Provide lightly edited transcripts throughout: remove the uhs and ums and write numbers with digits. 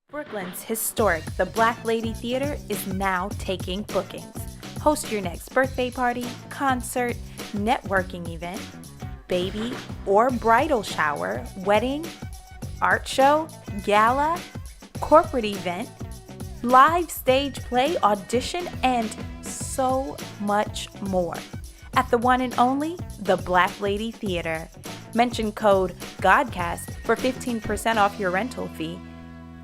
Brooklyn's historic The Black Lady Theater is now taking bookings. Host your next birthday party, concert, networking event, baby or bridal shower, wedding, art show, gala, corporate event, live stage play, audition, and so much more. At the one and only The Black Lady Theater. Mention code GODCAST for 15% off your rental fee.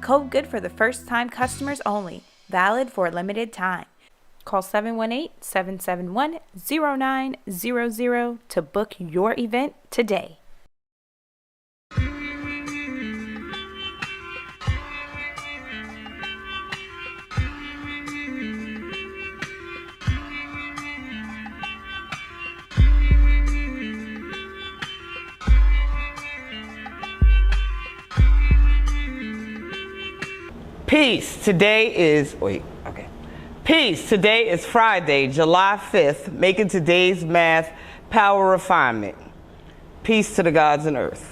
Code good for the first time customers only. Valid for a limited time. Call 718-771-0900 to book your event today. Peace. Peace. Today is Friday, July 5th, making today's math power refinement. Peace to the gods and earth.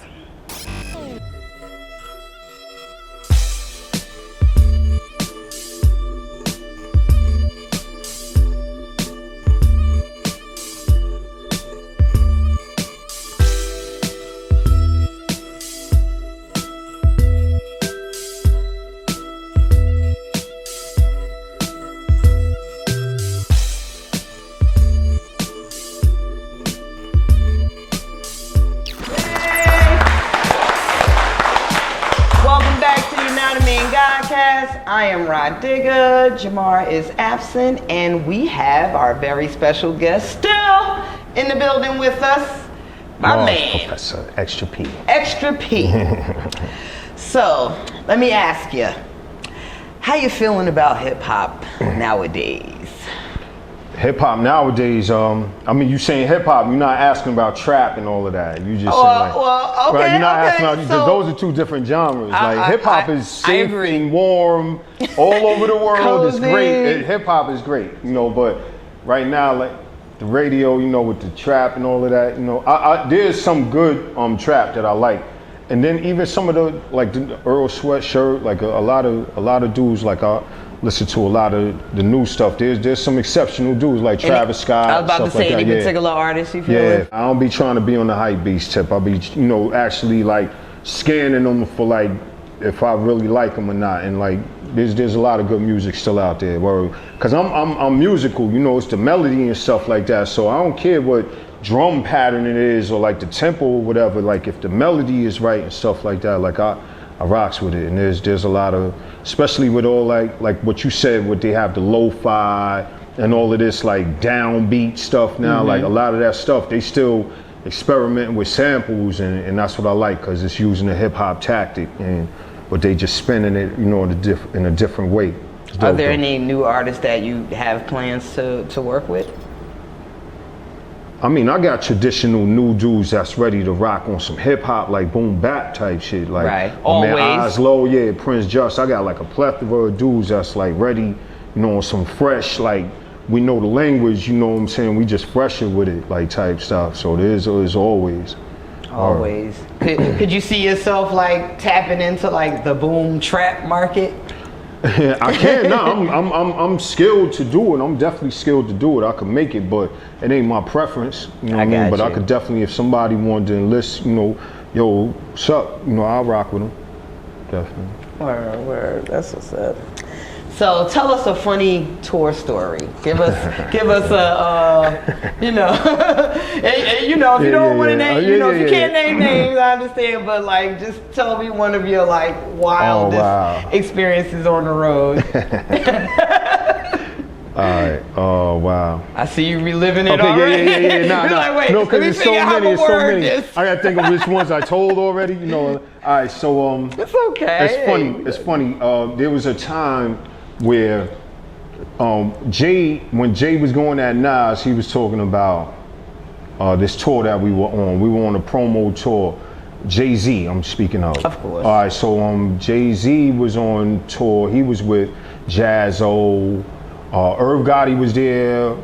Yanadameen Godcast. I am Rah Digga. Jamar is absent, and we have our very special guest still in the building with us. My man, Professor Extra P. Extra P. So, let me ask you, how you feeling about hip hop nowadays? Hip hop nowadays, I mean, you saying hip hop, you're not asking about trap and all of that. You just saying like, okay, right, you're not asking about, so those are two different genres. Like hip hop is safe and warm all over the world. It's great. Hip hop is great, you know. But right now, like the radio, you know, with the trap and all of that, you know, there's some good trap that I like. And then even some of the like the Earl Sweatshirt, like a lot of dudes like listen to a lot of the new stuff. There's some exceptional dudes like Travis Scott. I was about to say, any particular artists you feel like? I don't be trying to be on the hype beast tip. I be, you know, actually like scanning them for like if I really like them or not. And like there's a lot of good music still out there. Cause I'm musical, you know, it's the melody and stuff like that. So I don't care what drum pattern it is or like the tempo or whatever. Like if the melody is right and stuff like that, like I rocks with it. And there's a lot of, especially with all like what you said, what they have the lo-fi and all of this like downbeat stuff now. Mm-hmm. Like a lot of that stuff, they still experimenting with samples, and that's what I like, because it's using a hip hop tactic, but they just spinning it, you know, in a different way. Are there any new artists that you have plans to work with? I mean, I got traditional new dudes that's ready to rock on some hip hop, like boom bap type shit. Like, right. Always. Man, Oslo, yeah, Prince Just. I got like a plethora of dudes that's like ready, you know, on some fresh, like we know the language, you know what I'm saying? We just fresher with it, like type stuff. So there's always. Always. Could you see yourself like tapping into like the boom trap market? I can. No, I'm skilled to do it. I'm definitely skilled to do it. I can make it, but it ain't my preference. You know what I mean? But I could definitely, if somebody wanted to enlist, you know, yo, what's up? You know, I'll rock with them. Definitely. Word. That's what's up. So tell us a funny tour story. Give us a, you know, and, you know, if you don't want to name, you know, if you can't name names, I understand, but like, just tell me one of your like wildest experiences on the road. All right. Oh wow. I see you reliving it already. Yeah. Nah. Like, wait, no, because it's so many. I gotta think of which ones I told already. You know. All right. So it's okay. It's funny. There was a time where when Jay was going at Nas, he was talking about this tour that we were on. We were on a promo tour. Jay-Z, I'm speaking of. Of course. All right. So Jay-Z was on tour. He was with Jaz-O. Irv Gotti was there.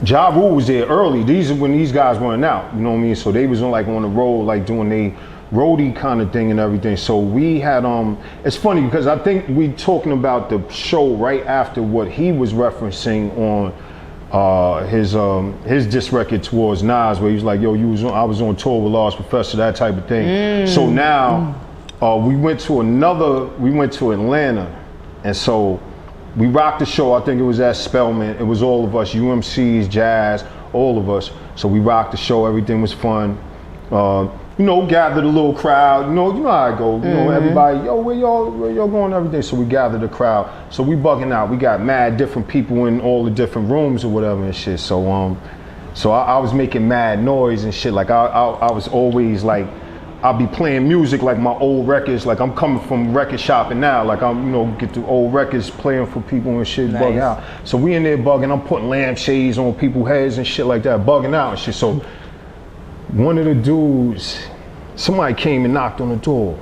Ja Rule was there early. These are when these guys weren't out, you know what I mean? So they was on the road, like doing roadie kind of thing and everything. So we had it's funny because I think we talking about the show right after what he was referencing on his diss record towards Nas, where he was like, yo, I was on tour with Large Professor, that type of thing. So now we went to Atlanta, and so we rocked the show. I think it was at Spelman. It was all of us, UMCs, Jazz, all of us. So we rocked the show. Everything was fun. Gathered a little crowd. You know how it go. Everybody, yo, where y'all going? Everything. So we gathered a crowd. So we bugging out. We got mad different people in all the different rooms or whatever and shit. So I was making mad noise and shit. Like I was always like, I'll be playing music like my old records. Like I'm coming from record shopping now. Like I'm get the old records playing for people and shit. Nice. Bugging out. So we in there bugging. I'm putting lampshades on people's heads and shit like that. Bugging out and shit. So one of the dudes, somebody came and knocked on the door.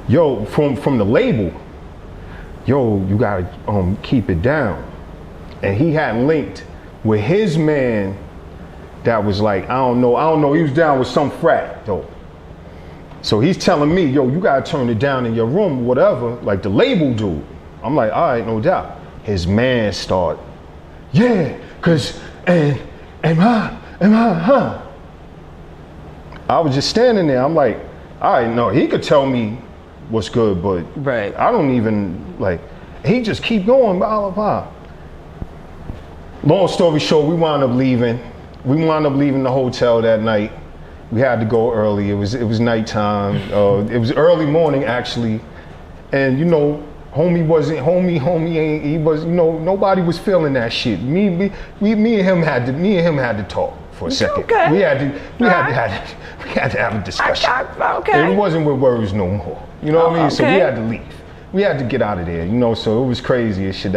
Yo, from the label. Yo, you gotta keep it down. And he had linked with his man that was like, I don't know. He was down with some frat though. So he's telling me, yo, you gotta turn it down in your room, whatever, like the label dude. I'm like, all right, no doubt. His man start, yeah, cause, and I was just standing there, I'm like, all right, no, he could tell me what's good, but right. I don't even, like, he just keep going, blah, blah, blah. Long story short, we wound up leaving the hotel that night. We had to go early. It was nighttime. It was early morning actually, and homie was nobody was feeling that shit. Me and him had to talk for a second. Okay. We had to have a discussion. Okay. It wasn't with words no more. You know what I mean? So we had to leave. We had to get out of there. So it was crazy and shit.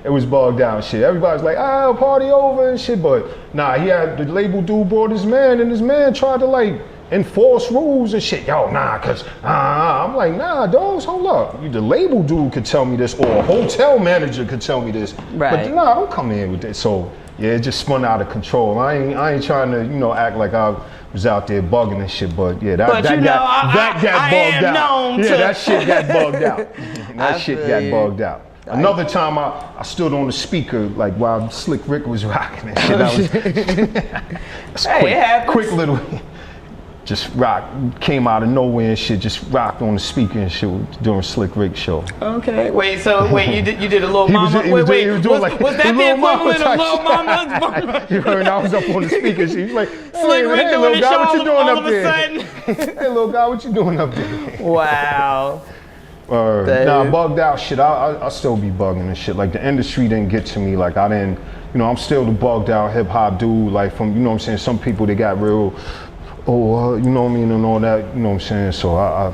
It was bugged out and shit. Everybody's like, party over and shit, but nah, the label dude brought his man, and his man tried to like enforce rules and shit. Yo, nah, cause I'm like, nah, dogs, hold up. The label dude could tell me this, or a hotel manager could tell me this. Right. But nah, don't come in with that. So yeah, it just spun out of control. I ain't trying to, act like I was out there bugging and shit, but yeah, that got bugged out. Yeah, that shit got bugged out. That shit got bugged out. Another time I stood on the speaker like while Slick Rick was rocking and shit. That was quick little just rock, came out of nowhere and shit, just rocked on the speaker and shit during Slick Rick's show. Okay. Wait, you did a Little Mama? He was doing like was that the equivalent of Little Mama? You heard I was up on the speaker. She was like, Slick Rick hey, doing little guy, what you doing all up there? Hey, little guy, what you doing up there? Wow. Bugged out shit. I still be bugging and shit. Like the industry didn't get to me. Like I didn't, I'm still the bugged out hip hop dude. Like from, what I'm saying, some people they got real, you know what I mean, and all that, you know what I'm saying. So I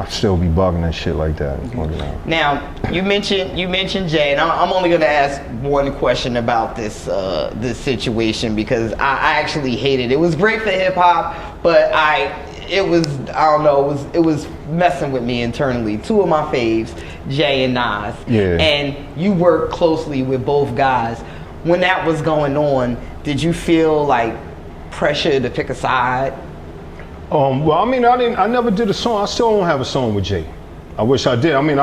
still be bugging and shit like that. Now you mentioned Jay, and I'm only gonna ask one question about this situation because I actually hate it. It was great for hip hop, but it was messing with me internally. Two of my faves, Jay and Nas. Yeah. And you work closely with both guys. When that was going on, did you feel like pressure to pick a side? Well, I mean, I never did a song. I still don't have a song with Jay. I wish I did. I mean,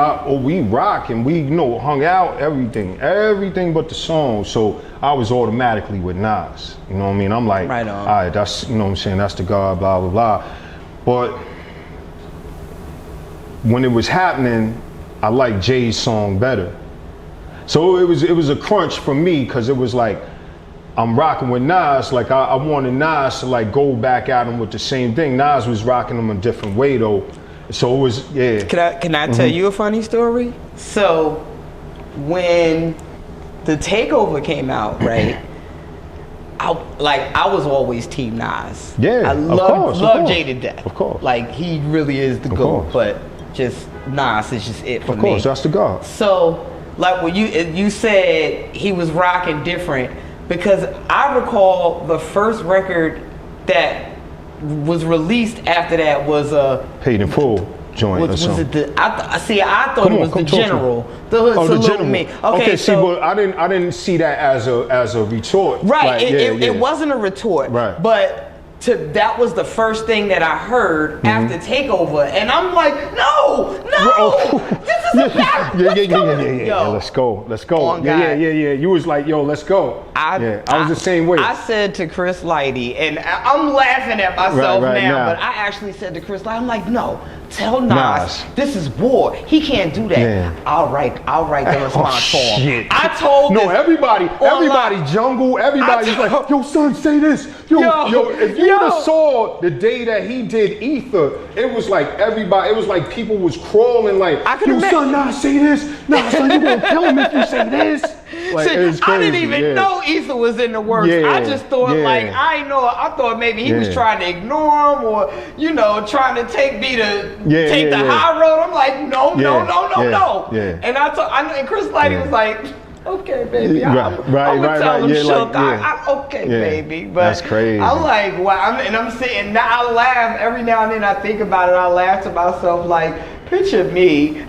we rock and we, hung out, everything but the song. So I was automatically with Nas. You know what I mean? I'm like, right on. All right, that's, what I'm saying, that's the God, blah, blah, blah. But when it was happening, I liked Jay's song better. So it was a crunch for me because it was like, I'm rocking with Nas, like I wanted Nas to like go back at him with the same thing. Nas was rocking him a different way though. So it was, yeah. Can I tell you a funny story? So when the Takeover came out, right? I was always Team Nas. Yeah, I love Jay to death. Of course. Like he really is the GOAT, but just Nas is just it for me. Of course, that's the God. So like when you said he was rocking different, because I recall the first record that was released after that was Paid in Full joint. Was it I thought it was the General. The Hood Salute Me. Okay, see, but I didn't see that as a retort. Right. It wasn't a retort. Right. But that was the first thing that I heard after Takeover, and I'm like, no, this is a battle. Yeah, let's go. Yeah. You was like, yo, let's go. I was the same way. I said to Chris Lighty, and I'm laughing at myself now, but I actually said to Chris Lighty, I'm like, no, tell Nas, this is war. He can't do that. Yeah. I'll write the response for him. I told everybody, Jungle, everybody's like, yo, son, say this. Yo, if you would have saw the day that he did Ether, it was like everybody, it was like people was crawling like, yo, son, Nas, say this. Nah, son, you gonna kill him if you say this. Like, see, I didn't even know Ether was in the works. I just thought I thought maybe he was trying to ignore him or, trying to take me to take the high road. I'm like, no. And and Chris Lighty was like, okay, baby. I'm gonna tell him shook. Okay, baby. But that's crazy. I'm like, wow. I'm sitting now. I laugh every now and then. I think about it. I laugh to myself like, picture me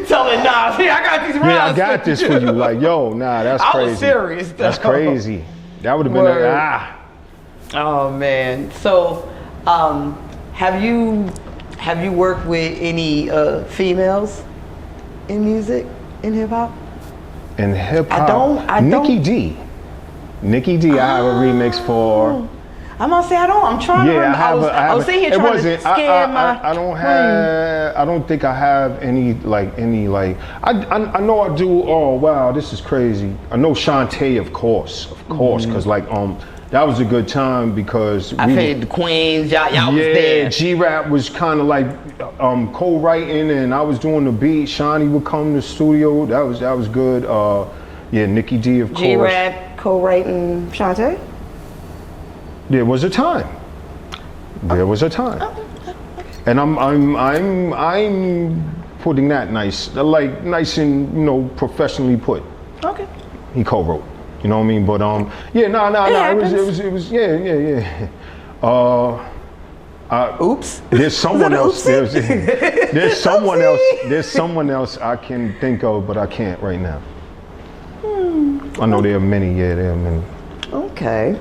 telling Nas, hey, I got these rounds. Yeah, I got this for you. Like, yo, nah, that's crazy. I was serious. That's crazy. That would have been Oh man. So, have you worked with any females in music, in hip hop? In hip hop, I don't. Nikki D, I have a remix for. I'm gonna say I don't. I'm trying to remember. I was sitting here trying to scan my. I don't think I have any. I know I do. Oh wow, this is crazy. I know Shanté, of course, because that was a good time because I played the Queens. Y'all was there. G Rap was kind of like co-writing, and I was doing the beat. Shawnee would come to the studio. That was good. Nikki D, of course. G Rap co-writing Shanté. There was a time. And I'm putting that nice and professionally put. Okay. He co-wrote. You know what I mean? But it was oops. There's someone else. There's someone else. There's someone else I can think of, but I can't right now. I know there are many. Yeah, there are many. Okay.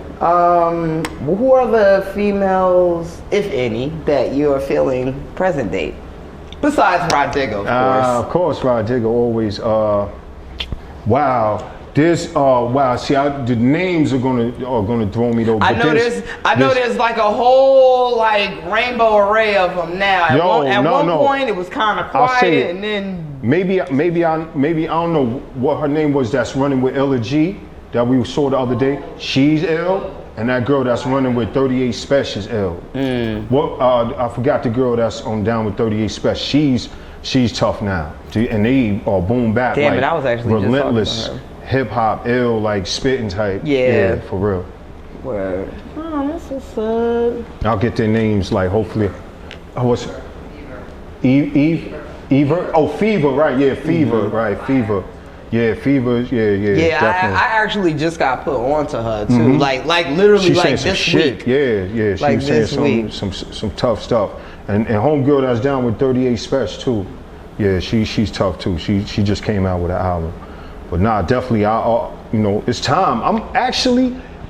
Who are the females, if any, that you are feeling present date? Besides Rah Digga, of course. Of course, Rah Digga always. Wow. There's See, the names are gonna throw me though. I know there's like a whole rainbow array of them now. At one point it was kind of quiet, and then maybe I don't know what her name was. That's running with Illa G that we saw the other day. She's ill, and that girl that's running with 38 Special is ill. I forgot the girl that's on down with 38 Special. She's tough now, and they are boom bap. Damn it, I was actually relentless. Just talking to her. Hip hop, ill, spitting type. Yeah, for real. Word. Oh, that's so sad. I'll get their names hopefully. Oh, what's Eve? Oh, Fever, right? Yeah, Fever, right? Fever. Yeah, Fever. Yeah. Yeah, I actually just got put onto her too. Like literally She's like saying this some week. Shit. Yeah. She was saying some tough stuff. And homegirl that's down with 38 Special too. Yeah, she's tough too. She just came out with an album. But definitely, it's time.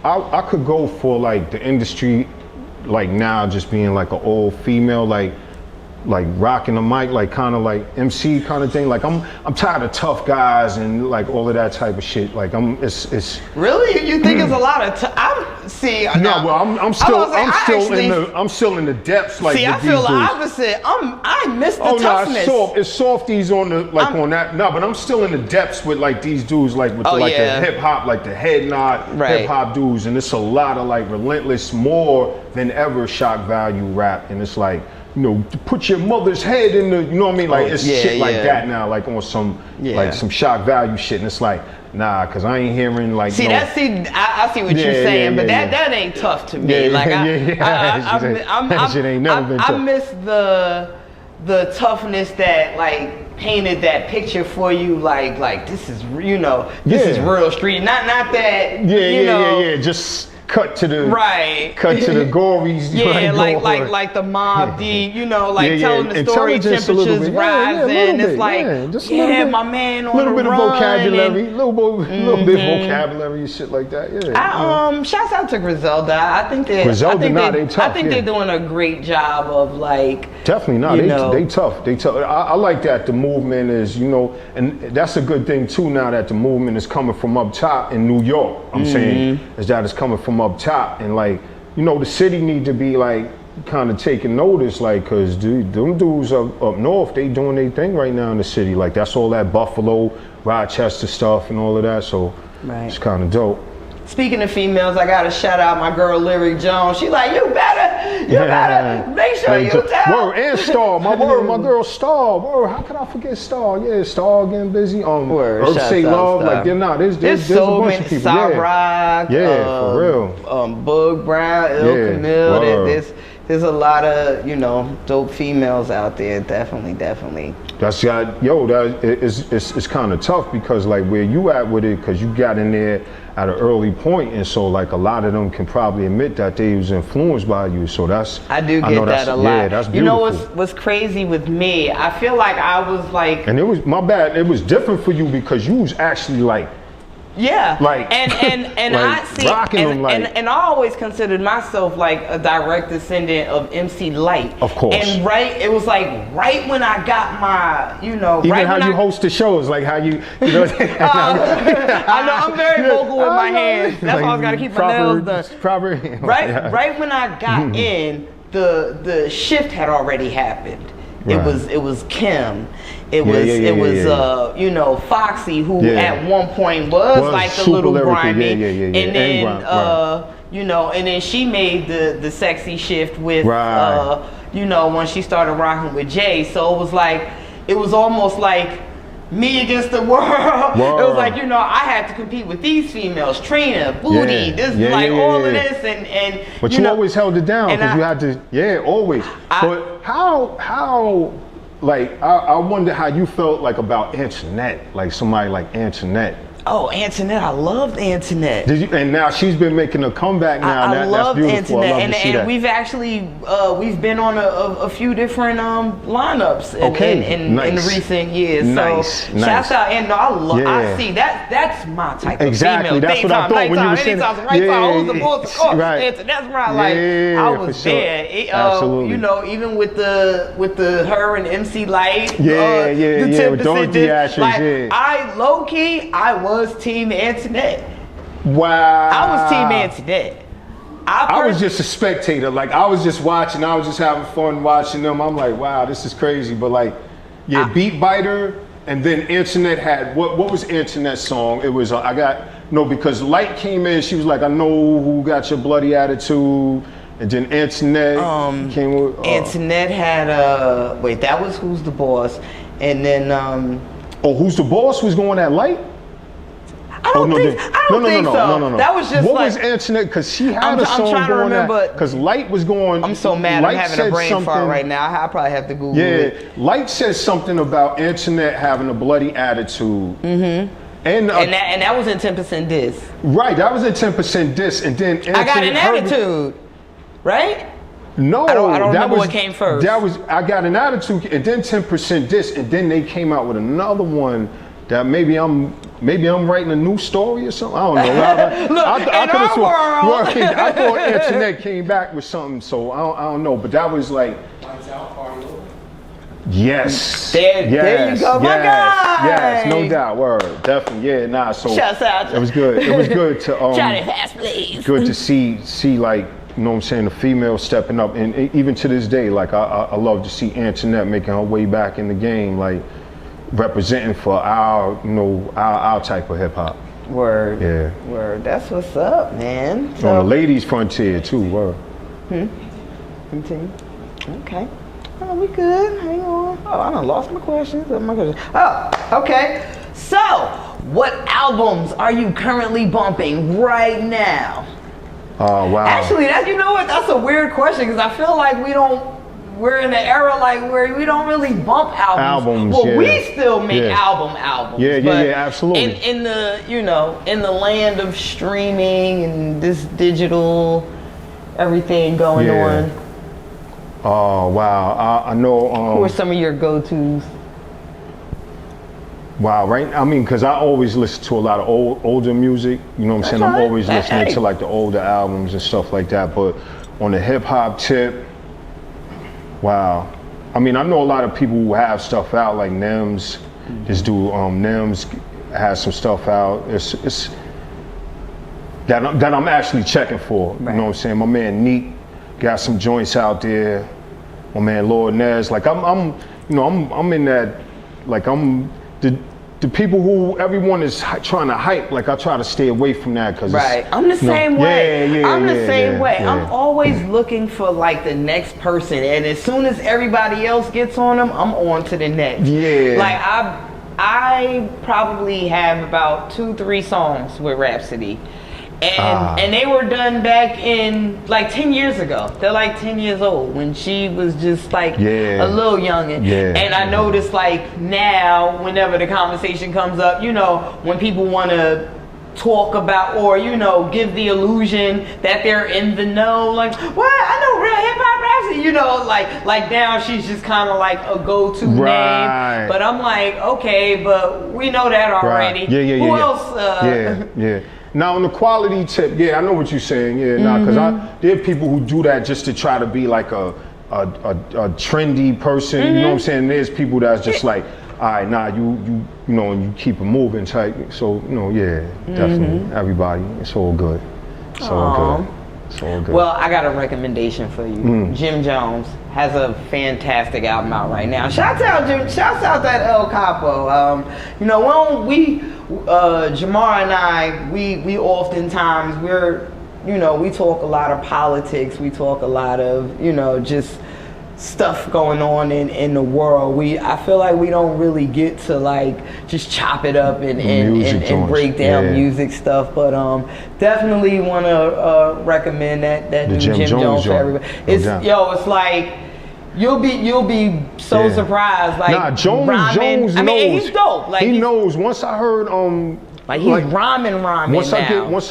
I could go for the industry, now just being an all female, rocking the mic, kind of MC kind of thing. I'm tired of tough guys and all of that type of shit. It's really, you think it's a lot of I'm still in the depths. See, I feel the opposite. I miss the toughness. It's softies on on that. No, but I'm still in the depths with these dudes with the hip hop, the head nod hip hop dudes, and it's a lot of relentless, more than ever shock value rap, and it's put your mother's head in the, you know what I mean? It's shit that now, on some some shock value shit, and it's nah, cause I ain't hearing I see what you're saying, but that ain't tough to me. I miss the toughness that painted that picture for you, this is this is real street, not that cut to the gories. Yeah, like the Mob Deep, you know, like telling the story, temperatures rising. It's like, my man on the run. Little bit of vocabulary, little bit of vocabulary and shit like that. Yeah. Shouts out to Griselda. I think they tough. I think they're doing a great job of like. Definitely not. They tough. They tough. I like that the movement is, you know, and that's a good thing too. Now that the movement is coming from up top in New York, I'm saying is that it's coming from up top, and like, you know, the city need to be like kind of taking notice, like, cause them dudes up north, they doing their thing right now in the city. Like that's all that Buffalo, Rochester stuff and all of that. So it's kind of dope. Speaking of females, I gotta shout out my girl Lyric Jones. She like, you better make sure you tell. Word, and Star, my girl Star. Word, how could I forget Star? Yeah, Star getting busy. Word, Say Love, Star. Like there's so a bunch many, of people. South Rock, for real. Boog Brown, Il Camille. There's a lot of, you know, dope females out there. Definitely. It's kind of tough because like where you at with it, because you got in there at an early point, and so like a lot of them can probably admit that they was influenced by you. So I do get that a lot. Yeah, that's beautiful. You know what's crazy with me? I feel like I was like, and it was my bad. It was different for you because you was actually like. Yeah, like and like I see, and I always considered myself like a direct descendant of MC Lyte. Of course. And it was like right when I got my, you know, even right how when you host the shows, like how you know. I know I'm very vocal with my hands. That's why I gotta keep my nails done. Right when I got in, the shift had already happened. Right. It was Kim. It was you know, Foxy, who at one point was like the little grimy, and then you know, and then she made the sexy shift with you know, when she started rocking with Jay. So it was almost like me against the world. It was like, you know, I had to compete with these females, Trina, Booty, all of this, and but you always held it down because you had to, always. But how, like, I wonder how you felt like about Antoinette, like somebody like Antoinette. Oh, Antoinette, I loved Antoinette. Did you? And now she's been making a comeback now. I love Antoinette, I love to see that. We've actually we've been on a few different lineups in recent years. Nice. Shouts out, and I see that's my type of female. That's what I thought when you were saying who's the boss? That's right. I was there. Absolutely. You know, even with the her and MC Lyte. With Donkey Ashes. I low key, I was Team Antoinette. Wow. I was Team Antoinette. I was just a spectator. Like, I was just watching. I was just having fun watching them. I'm like, wow, this is crazy. But like, Beat Biter, and then Antoinette had, what was Antoinette's song? It was, because Light came in, she was like, I know who got your bloody attitude. And then Antoinette came with... Antoinette had, that was Who's the Boss. And then... Who's the Boss was going at Light? I don't think so. No. That was just what was Antoinette? Because she had a song going at, because Light was going. I'm so mad. I'm having a brain fart right now. I probably have to Google it. Yeah, Light said something about Antoinette having a bloody attitude. Mm-hmm. And that was in 10% Diss. Right, that was in 10% Diss, and then Antoinette, I Got an Attitude, right? No, I don't remember what came first. That was I Got an Attitude, and then 10% Diss, and then they came out with another one that maybe I'm writing a new story or something. I don't know. Look, I thought Antoinette came back with something, so I don't know. But that was like, Lights Out, Party Over. Yes. There you go, my guy. Yes, no doubt. Word, definitely. So shouts out. It was good. It was good to Johnny Fast, please. Good to see like, you know what I'm saying, the female stepping up, and even to this day, like I love to see Antoinette making her way back in the game, like representing for our type of hip hop. Word. Yeah. Word. That's what's up, man. So, on the ladies' frontier too. Word. Continue. Okay. Oh, we good. Hang on. Oh, I done lost my questions. Oh, okay. So, what albums are you currently bumping right now? Oh, wow. Actually, you know what? That's a weird question because I feel like we don't we're in an era like where we don't really bump albums. Well, we still make albums. Yeah, absolutely. In the in the land of streaming and this digital everything going on. Oh wow, I know. Who are some of your go-tos? Wow, right? I mean, because I always listen to a lot of older music. You know what I'm saying? I'm always listening to like the older albums and stuff like that. But on the hip hop tip, wow. I mean, I know a lot of people who have stuff out, like Nems. This dude, Nems, has some stuff out. It's that I'm actually checking for. You know what I'm saying? My man Neat got some joints out there. My man Lord Nez, like I'm in that, like I'm the people who everyone is trying to hype. Like I try to stay away from that because I'm the same way. I'm the same way. I'm always looking for like the next person, and as soon as everybody else gets on them, I'm on to the next. Yeah. Like I probably have about 2-3 songs with Rapsody. And they were done back in like 10 years ago. They're like 10 years old when she was just like a little youngin'. And I noticed like now, whenever the conversation comes up, when people want to talk about or give the illusion that they're in the know, like what I know real hip hop Rapsody, like now she's just kind of like a go-to name. But I'm like, okay, but we know that already. Who else? Now on the quality tip, I know what you're saying. Because there are people who do that just to try to be like a trendy person. You know what I'm saying? There's people that's just like, all right, you and you keep it moving type. So definitely, everybody, it's all good. It's all good. It's all good. Well, I got a recommendation for you. Jim Jones has a fantastic album out right now. Shouts out that El Capo. Jamar and I, we oftentimes we talk a lot of politics. We talk a lot of just stuff going on in the world. I feel like we don't really get to like just chop it up and break down music stuff. But definitely want to recommend that new Jim Jones for everybody. It's like. You'll be so surprised. Like Jones knows. I mean, he's dope. Like he knows. Once I heard like he's rhyming once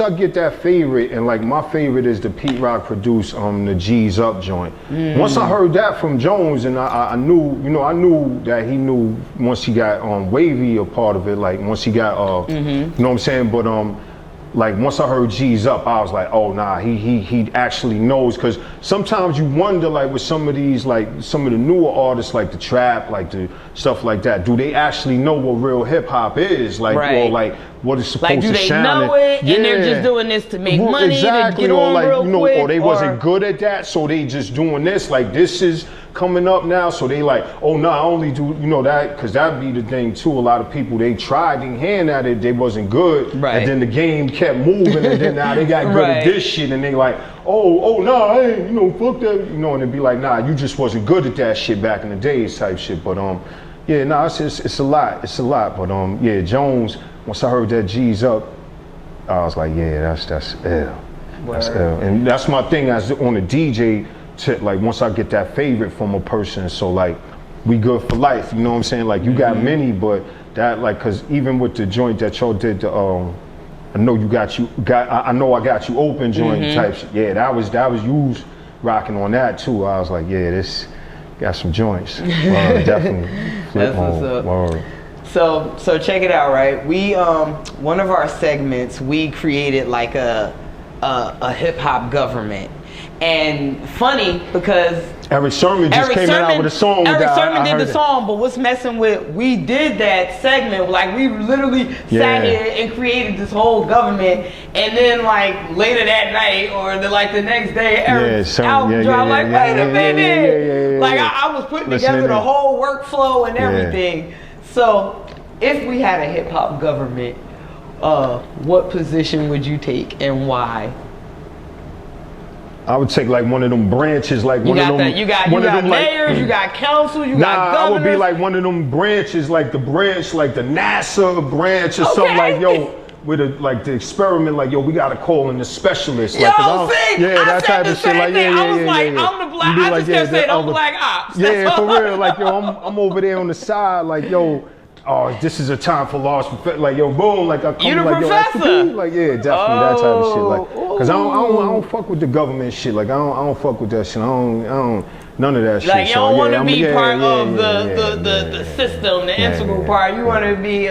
I get that favorite, and like my favorite is the Pete Rock produced the G's Up joint. Once I heard that from Jones, and I knew that he knew once he got Wavy a part of it. Like once he got you know what I'm saying. But like once I heard G's Up, I was like, oh nah, he actually knows. Cause sometimes you wonder like with some of these, like some of the newer artists, like the trap, like the stuff like that, do they actually know what real hip hop is? Like or like what is supposed to sound. Like do they know it and they're just doing this to make money, to get on like, real quick? Or they wasn't good at that, so they just doing this, like this is coming up now, so they like, oh no, I only do that, because that'd be the thing too. A lot of people, they tried and hand at it, they wasn't good, and then the game kept moving, and then now they got good at this shit, and they like, oh no, hey, fuck that, and it'd be like, nah, you just wasn't good at that shit back in the days type shit. But it's a lot, but Jones, once I heard that G's Up, I was like, that's ill. That's ill. And that's my thing as on the DJ tip, like once I get that favorite from a person, so like we good for life, you know what I'm saying? Like you got many, but that like, cause even with the joint that y'all did, I know I got you open joint type shit. Yeah, that was you rocking on that too. I was like, this got some joints. Definitely. That's what's up. So check it out, right? We one of our segments, we created like a hip hop government. And funny because Eric Sermon just came out with a song. Eric Sermon did the song, but what's messing with, we did that segment, like we literally sat here and created this whole government, and then like later that night or the next day, Eric's album dropped, wait a minute. Like I was putting together the whole workflow and everything. So if we had a hip hop government, what position would you take and why? I would take like one of them branches, like one of them. You got mayors, you got council, you got governors. I would be like one of them branches, like the branch, like the NASA branch or something. Like, with the experiment, like, yo, we gotta call in the specialist. Yo, like, see, yeah, I that said type the of shit. same Like, thing. yeah, I was like, yeah. I'm the black. I just kept saying, I'm black ops. Yeah, for real. Like, yo, I'm over there on the side. Like, yo, oh, this is a time for lost. Like, yo, boom. Like, I come You the like, professor. yo, like, yeah, definitely that type of shit. Like, cause I don't fuck with the government shit. Like, I don't fuck with that shit. I don't. None of that shit. Like, you don't want to be part of the system, the integral part. You want to be,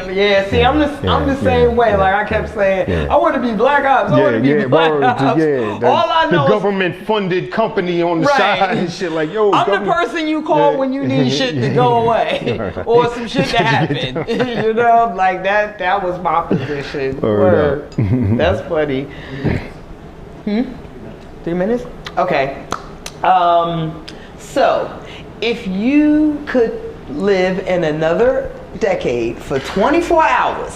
see, I'm the same way. Like, I kept saying, I want to be black ops. I want to be black ops. All I know the government-funded company on the side and shit. Like, yo, I'm the person you call when you need shit to go away or some shit to happen. You know, like that was my position. Word. That's funny. 3 minutes? Okay. So, if you could live in another decade for 24 hours,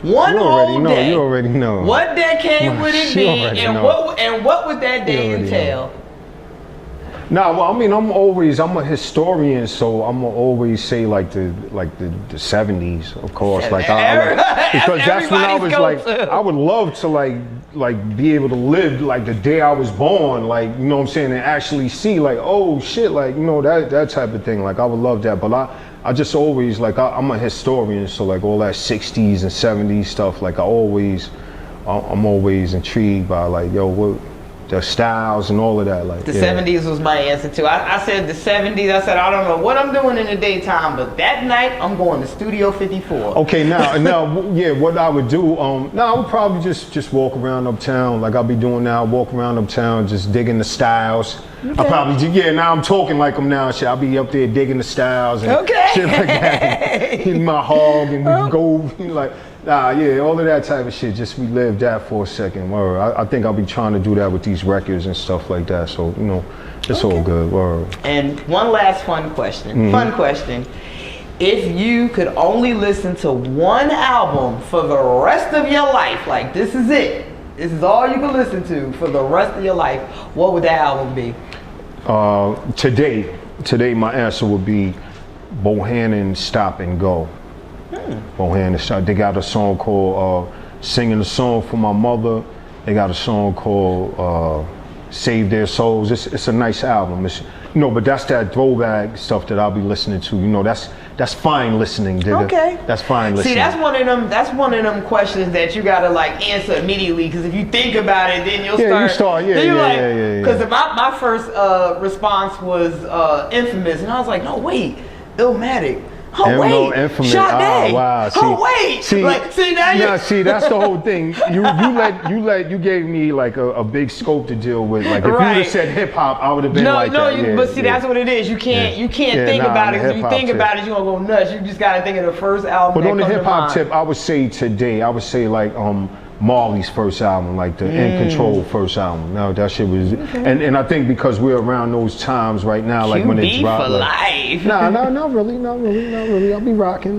one whole day, you already know. What decade would it be, and what would that day entail? Nah, well, I mean, I'm a historian, so I'm gonna always say like the 70s, of course. Like, because that's when I was like, I would love to like be able to live like the day I was born, like, you know what I'm saying, and actually see like, oh shit, like, you know, that type of thing. Like, I would love that, but I just always like, I'm a historian, so like all that 60s and 70s stuff, like I'm always intrigued by like, yo, what the styles and all of that. Like, the 70s was my answer too. I said the 70s. I said, I don't know what I'm doing in the daytime, but that night I'm going to Studio 54. Okay, now, yeah, what I would do, I would probably just walk around uptown, like I'll be doing now, walk around uptown, just digging the styles. Okay. I probably, now I'm talking like them now, shit. I'll be up there digging the styles and shit like that. Hitting my hog and we go, like, all of that type of shit. Just relive that for a second. Word. I think I'll be trying to do that with these records and stuff like that. So, you know, it's all good. Word. And one last fun question. Fun question. If you could only listen to one album for the rest of your life, like this is it. This is all you can listen to for the rest of your life, what would that album be? Today my answer would be Bohannon Stop and Go. Bohannon Stop. They got a song called Singing a Song for My Mother. They got a song called Save Their Souls. It's a nice album. It's, you know, but that's that throwback stuff that I'll be listening to. You know, that's fine listening, Digga. Okay. That's fine listening. See, that's one of them questions that you gotta like answer immediately, because if you think about it, then you'll start. Because my first response was Infamous, and I was like, no wait, Illmatic. Oh wait, Infamous. Shanté. Oh wow. See, that's the whole thing. You gave me like a big scope to deal with. Like if you would have said hip hop, I would have been that's what it is. You can't think about it. Because if you think about it, you're gonna go nuts. You just gotta think of the first album. But on the hip hop tip, I would say like Marley's first album, like the In Control first album. No, that shit was, and I think because we're around those times right now, like when it dropped. For life. Not really. I'll be rocking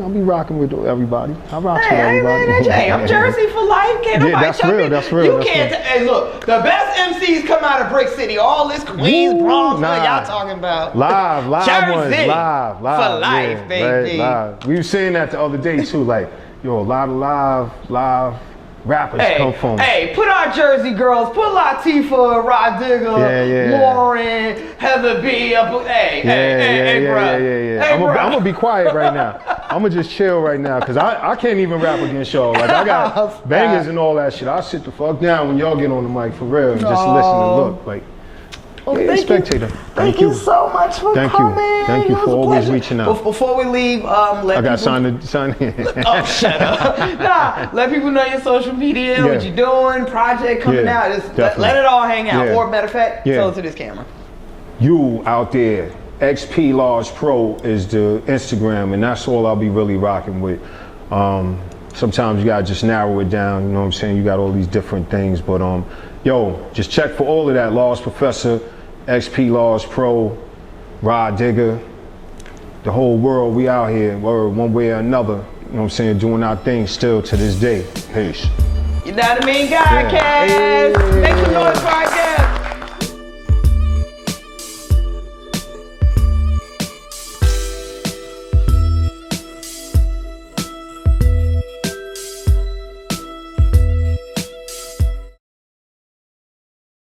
with everybody. I rock with everybody. I'm Jersey for life. Can't nobody that's real. You can't. Hey, look, the best MCs come out of Brick City. All this Queens, Bronx, what y'all talking about? Live Jersey. Live for life, baby. Live. We were saying that the other day too. Like, yo, a lot of live rappers come from. Hey, put our Jersey girls, put Latifah, Rah Digga, Lauren, Heather B. Hey, bro. I'm gonna be quiet right now. I'm gonna just chill right now, cause I can't even rap against y'all. Like I got bangers and all that shit. I'll sit the fuck down when y'all get on the mic for real and just listen and look like. Spectator. Thank you so much for coming. Thank you for always reaching out. Before we leave, I got signed. Oh, shut up. Let people know your social media, what you're doing, project coming out. Just let it all hang out. Or matter of fact, tell it to this camera. You out there, XP Large Pro is the Instagram, and that's all I'll be really rocking with. Sometimes you gotta just narrow it down, you know what I'm saying? You got all these different things, but just check for all of that. Large Professor, XP Large Pro, Rah Digga, the whole world, we out here, one way or another, you know what I'm saying, doing our thing still to this day. Peace. Yanadameen Godcast. Make some noise for our guest.